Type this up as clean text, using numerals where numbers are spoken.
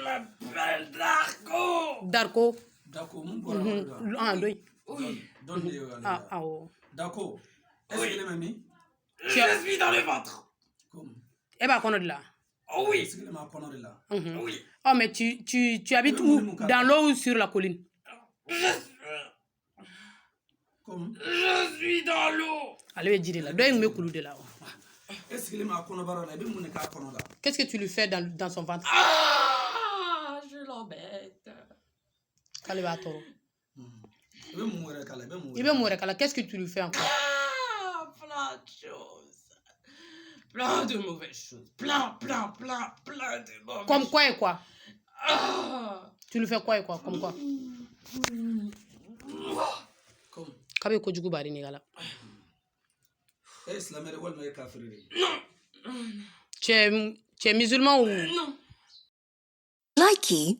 m'appelle Darko. Darko. Darko, Darko, est-ce qu'il est mamie? Je suis dans le ventre. Comment? Eh ben, qu'on est là. Oh oui. Est-ce qu'il est ma connerie là? Oui. Oh, mais tu habites où? Dans l'eau ou sur la colline? Comme? Je suis dans l'eau. Allez, dis là. Donne-moi coulou de là. Est-ce qu'il est ma connerie là? Qu'est-ce que tu lui fais dans son ventre? Ah, je l'embête. Qu'est-ce que tu lui fais encore? Ah, plein de choses. Plein de mauvaises choses. Plein de mauvaises choses. Comme quoi et quoi? Ah. Tu lui fais quoi et quoi? Comme quoi? Comme? Kabe kojugu bari nigala. Est-ce la mère ou le café? Non. Tu es musulman ou? Non. Likey